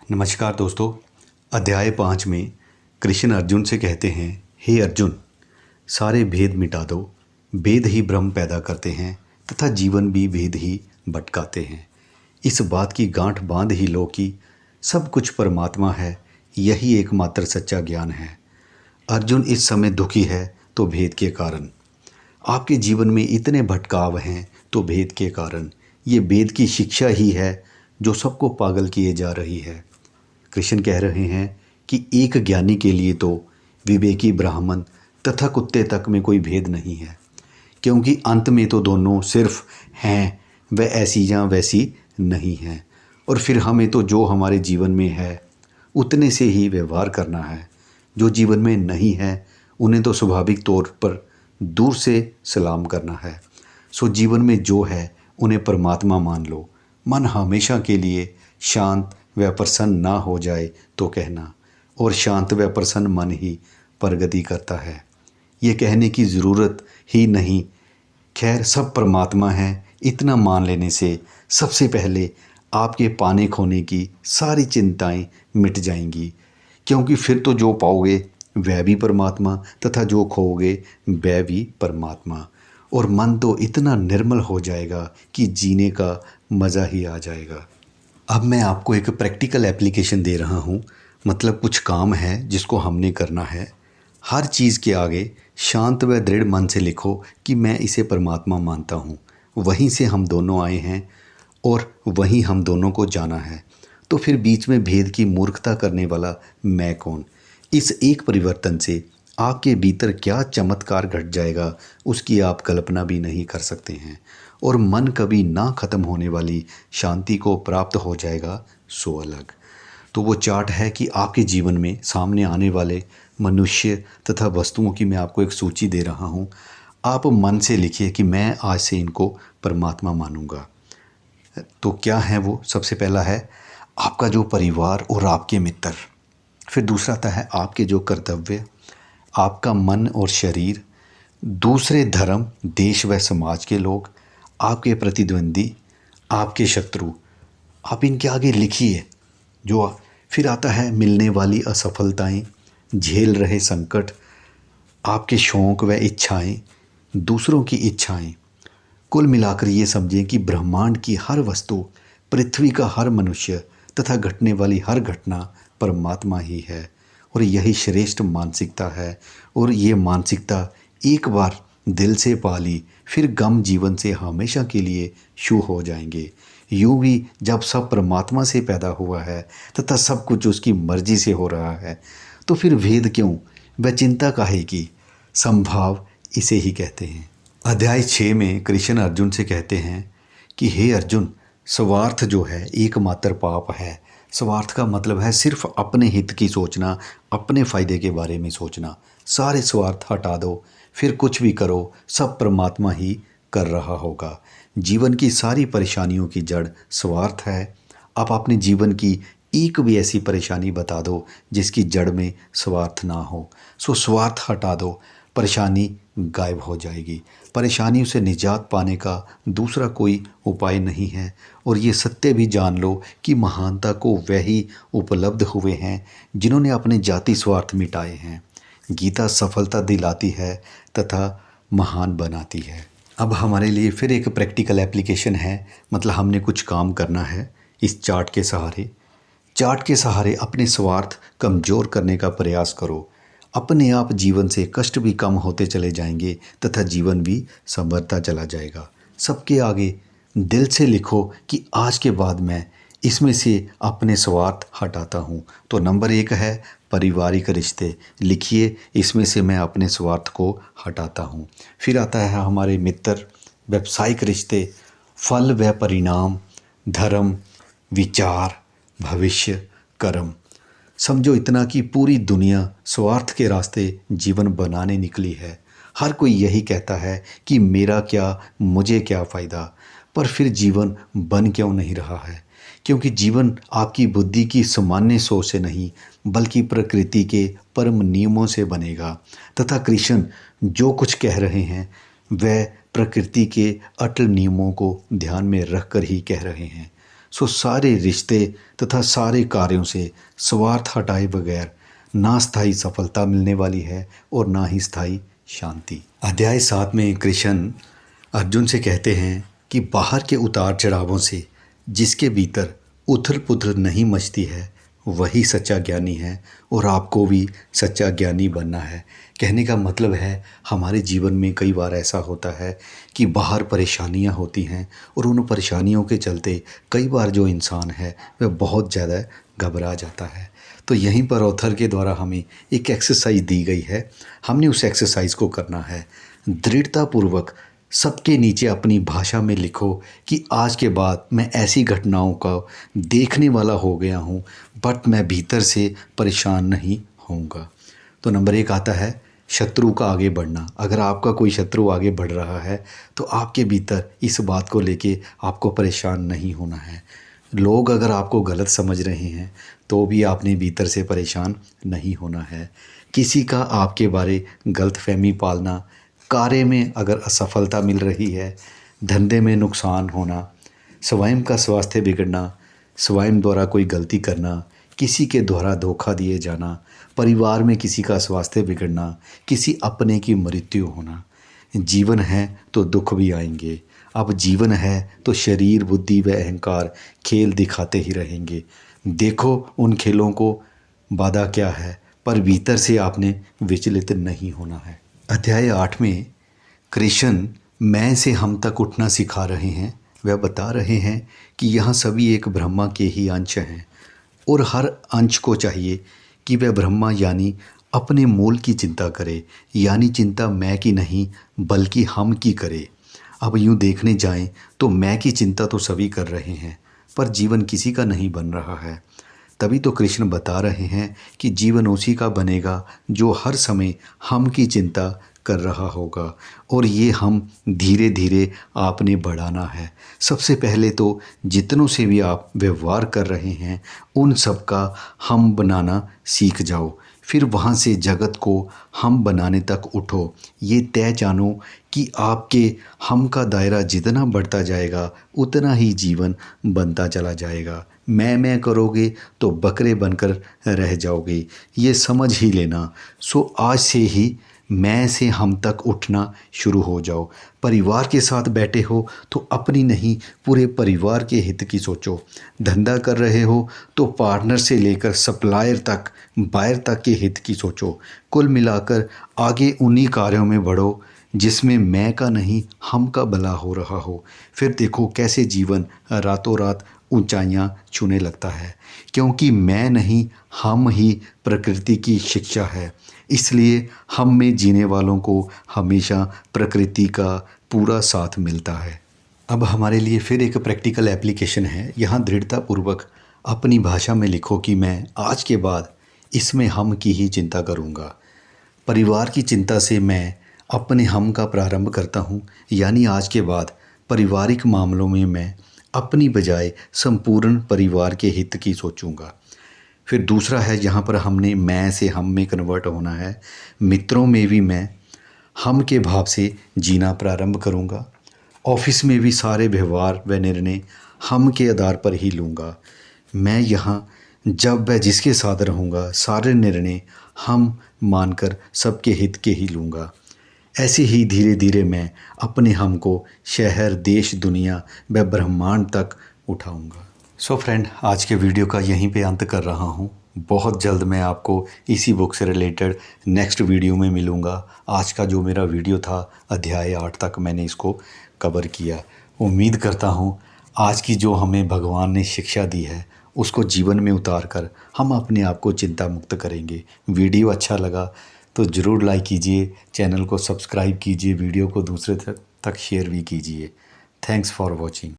नमस्कार दोस्तों। अध्याय 5 में कृष्ण अर्जुन से कहते हैं, हे अर्जुन, सारे भेद मिटा दो। भेद ही भ्रम पैदा करते हैं तथा जीवन भी भेद ही भटकाते हैं। इस बात की गांठ बांध ही लो कि सब कुछ परमात्मा है। यही एकमात्र सच्चा ज्ञान है। अर्जुन इस समय दुखी है तो भेद के कारण। आपके जीवन में इतने भटकाव हैं तो भेद के कारण। ये भेद की शिक्षा ही है जो सबको पागल किए जा रही है। कृष्ण कह रहे हैं कि एक ज्ञानी के लिए तो विवेकी ब्राह्मण तथा कुत्ते तक में कोई भेद नहीं है, क्योंकि अंत में तो दोनों सिर्फ हैं, व ऐसी या वैसी नहीं हैं। और फिर हमें तो जो हमारे जीवन में है उतने से ही व्यवहार करना है। जो जीवन में नहीं है उन्हें तो स्वाभाविक तौर पर दूर से सलाम करना है। सो जीवन में जो है उन्हें परमात्मा मान लो। मन हमेशा के लिए शांत व प्रसन्न ना हो जाए तो कहना, और शांत व प्रसन्न मन ही प्रगति करता है। ये कहने की ज़रूरत ही नहीं। खैर, सब परमात्मा है, इतना मान लेने से सबसे पहले आपके पाने खोने की सारी चिंताएं मिट जाएंगी, क्योंकि फिर तो जो पाओगे वह भी परमात्मा तथा जो खोओगे वह भी परमात्मा। और मन तो इतना निर्मल हो जाएगा कि जीने का मज़ा ही आ जाएगा। अब मैं आपको एक प्रैक्टिकल एप्लीकेशन दे रहा हूँ। मतलब कुछ काम है जिसको हमने करना है। हर चीज़ के आगे शांत व दृढ़ मन से लिखो कि मैं इसे परमात्मा मानता हूँ। वहीं से हम दोनों आए हैं और वहीं हम दोनों को जाना है। तो फिर बीच में भेद की मूर्खता करने वाला मैं कौन? इस एक परिवर्तन से आपके भीतर क्या चमत्कार घट जाएगा उसकी आप कल्पना भी नहीं कर सकते हैं। और मन कभी ना ख़त्म होने वाली शांति को प्राप्त हो जाएगा, सो अलग। तो वो चार्ट है कि आपके जीवन में सामने आने वाले मनुष्य तथा वस्तुओं की मैं आपको एक सूची दे रहा हूँ। आप मन से लिखिए कि मैं आज से इनको परमात्मा मानूंगा। तो क्या है वो? सबसे पहला है आपका जो परिवार और आपके मित्र। फिर दूसरा आता है आपके जो कर्तव्य, आपका मन और शरीर, दूसरे धर्म, देश व समाज के लोग, आपके प्रतिद्वंदी, आपके शत्रु। आप इनके आगे लिखिए। जो फिर आता है मिलने वाली असफलताएं, झेल रहे संकट, आपके शौक़ व इच्छाएं, दूसरों की इच्छाएं। कुल मिलाकर ये समझें कि ब्रह्मांड की हर वस्तु, पृथ्वी का हर मनुष्य तथा घटने वाली हर घटना परमात्मा ही है। और यही श्रेष्ठ मानसिकता है। और ये मानसिकता एक बार दिल से पाली, फिर गम जीवन से हमेशा के लिए छू हो जाएंगे। यूं भी जब सब परमात्मा से पैदा हुआ है तथा सब कुछ उसकी मर्जी से हो रहा है, तो फिर भेद क्यों व चिंता काहे की? संभाव इसे ही कहते हैं। अध्याय 6 में कृष्ण अर्जुन से कहते हैं कि हे अर्जुन, स्वार्थ जो है एकमात्र पाप है। स्वार्थ का मतलब है सिर्फ अपने हित की सोचना, अपने फ़ायदे के बारे में सोचना। सारे स्वार्थ हटा दो, फिर कुछ भी करो, सब परमात्मा ही कर रहा होगा। जीवन की सारी परेशानियों की जड़ स्वार्थ है। आप अपने जीवन की एक भी ऐसी परेशानी बता दो जिसकी जड़ में स्वार्थ ना हो। सो स्वार्थ हटा दो, परेशानी गायब हो जाएगी। परेशानियों से निजात पाने का दूसरा कोई उपाय नहीं है। और ये सत्य भी जान लो कि महानता को वही उपलब्ध हुए हैं जिन्होंने अपने जाति स्वार्थ मिटाए हैं। गीता सफलता दिलाती है तथा महान बनाती है। अब हमारे लिए फिर एक प्रैक्टिकल एप्लीकेशन है। मतलब हमने कुछ काम करना है इस चार्ट के सहारे। चार्ट के सहारे अपने स्वार्थ कमज़ोर करने का प्रयास करो। अपने आप जीवन से कष्ट भी कम होते चले जाएंगे तथा जीवन भी संवरता चला जाएगा। सबके आगे दिल से लिखो कि आज के बाद मैं इसमें से अपने स्वार्थ हटाता हूँ। तो नंबर 1 है पारिवारिक रिश्ते। लिखिए, इसमें से मैं अपने स्वार्थ को हटाता हूँ। फिर आता है हमारे मित्र, व्यावसायिक रिश्ते, फल व परिणाम, धर्म, विचार, भविष्य, कर्म। समझो इतना कि पूरी दुनिया स्वार्थ के रास्ते जीवन बनाने निकली है। हर कोई यही कहता है कि मेरा क्या, मुझे क्या फ़ायदा। पर फिर जीवन बन क्यों नहीं रहा है? क्योंकि जीवन आपकी बुद्धि की सामान्य सोच से नहीं, बल्कि प्रकृति के परम नियमों से बनेगा। तथा कृष्ण जो कुछ कह रहे हैं वह प्रकृति के अटल नियमों को ध्यान में रख कर ही कह रहे हैं। सो सारे रिश्ते तथा सारे कार्यों से स्वार्थ हटाए बगैर ना स्थायी सफलता मिलने वाली है और ना ही स्थायी शांति। अध्याय 7 में कृष्ण अर्जुन से कहते हैं कि बाहर के उतार चढ़ावों से जिसके भीतर उथल पुथल नहीं मचती है वही सच्चा ज्ञानी है और आपको भी सच्चा ज्ञानी बनना है। कहने का मतलब है हमारे जीवन में कई बार ऐसा होता है कि बाहर परेशानियां होती हैं और उन परेशानियों के चलते कई बार जो इंसान है वह बहुत ज़्यादा घबरा जाता है। तो यहीं पर ऑथर के द्वारा हमें एक एक्सरसाइज दी गई है। हमने उस एक्सरसाइज को करना है। दृढ़तापूर्वक सबके नीचे अपनी भाषा में लिखो कि आज के बाद मैं ऐसी घटनाओं का देखने वाला हो गया हूँ बट मैं भीतर से परेशान नहीं होऊंगा। तो नंबर 1 आता है शत्रु का आगे बढ़ना। अगर आपका कोई शत्रु आगे बढ़ रहा है तो आपके भीतर इस बात को लेके आपको परेशान नहीं होना है। लोग अगर आपको गलत समझ रहे हैं तो भी आपने भीतर से परेशान नहीं होना है। किसी का आपके बारे गलतफहमी पालना, कार्य में अगर असफलता मिल रही है, धंधे में नुकसान होना, स्वयं का स्वास्थ्य बिगड़ना, स्वयं द्वारा कोई गलती करना, किसी के द्वारा धोखा दिए जाना, परिवार में किसी का स्वास्थ्य बिगड़ना, किसी अपने की मृत्यु होना। जीवन है तो दुख भी आएंगे। अब जीवन है तो शरीर, बुद्धि व अहंकार खेल दिखाते ही रहेंगे। देखो उन खेलों को बाधा क्या है, पर भीतर से आपने विचलित नहीं होना है। अध्याय 8 में कृष्ण मैं से हम तक उठना सिखा रहे हैं। वह बता रहे हैं कि यहाँ सभी एक ब्रह्मा के ही अंश हैं और हर अंश को चाहिए कि वह ब्रह्मा यानी अपने मूल की चिंता करे, यानी चिंता मैं की नहीं बल्कि हम की करे। अब यूँ देखने जाएं तो मैं की चिंता तो सभी कर रहे हैं पर जीवन किसी का नहीं बन रहा है। तभी तो कृष्ण बता रहे हैं कि जीवन उसी का बनेगा जो हर समय हम की चिंता कर रहा होगा और ये हम धीरे धीरे आपने बढ़ाना है। सबसे पहले तो जितनों से भी आप व्यवहार कर रहे हैं उन सब का हम बनाना सीख जाओ। फिर वहाँ से जगत को हम बनाने तक उठो। ये तय जानो कि आपके हम का दायरा जितना बढ़ता जाएगा उतना ही जीवन बनता चला जाएगा। मैं करोगे तो बकरे बनकर रह जाओगे, ये समझ ही लेना। सो आज से ही मैं से हम तक उठना शुरू हो जाओ। परिवार के साथ बैठे हो तो अपनी नहीं पूरे परिवार के हित की सोचो। धंधा कर रहे हो तो पार्टनर से लेकर सप्लायर तक, बायर तक के हित की सोचो। कुल मिलाकर आगे उन्हीं कार्यों में बढ़ो जिसमें मैं का नहीं हम का भला हो रहा हो। फिर देखो कैसे जीवन रातों रात ऊंचाइयां छूने लगता है, क्योंकि मैं नहीं हम ही प्रकृति की शिक्षा है। इसलिए हम में जीने वालों को हमेशा प्रकृति का पूरा साथ मिलता है। अब हमारे लिए फिर एक प्रैक्टिकल एप्लीकेशन है। यहाँ दृढ़तापूर्वक अपनी भाषा में लिखो कि मैं आज के बाद इसमें हम की ही चिंता करूँगा। परिवार की चिंता से मैं अपने हम का प्रारंभ करता हूँ, यानी आज के बाद पारिवारिक मामलों में मैं अपनी बजाय संपूर्ण परिवार के हित की सोचूंगा। फिर दूसरा है, यहाँ पर हमने मैं से हम में कन्वर्ट होना है। मित्रों में भी मैं हम के भाव से जीना प्रारंभ करूँगा। ऑफिस में भी सारे व्यवहार व निर्णय हम के आधार पर ही लूँगा। मैं यहाँ जब वह जिसके साथ रहूँगा सारे निर्णय हम मानकर सबके हित के ही लूँगा। ऐसे ही धीरे धीरे मैं अपने हम को शहर, देश, दुनिया व ब्रह्मांड तक उठाऊंगा। सो फ्रेंड, आज के वीडियो का यहीं पे अंत कर रहा हूँ। बहुत जल्द मैं आपको इसी बुक से रिलेटेड नेक्स्ट वीडियो में मिलूँगा। आज का जो मेरा वीडियो था अध्याय 8 तक मैंने इसको कवर किया। उम्मीद करता हूँ आज की जो हमें भगवान ने शिक्षा दी है उसको जीवन में उतार कर हम अपने आप को चिंता मुक्त करेंगे। वीडियो अच्छा लगा तो ज़रूर लाइक कीजिए, चैनल को सब्सक्राइब कीजिए, वीडियो को दूसरे तक शेयर भी कीजिए। Thanks for watching.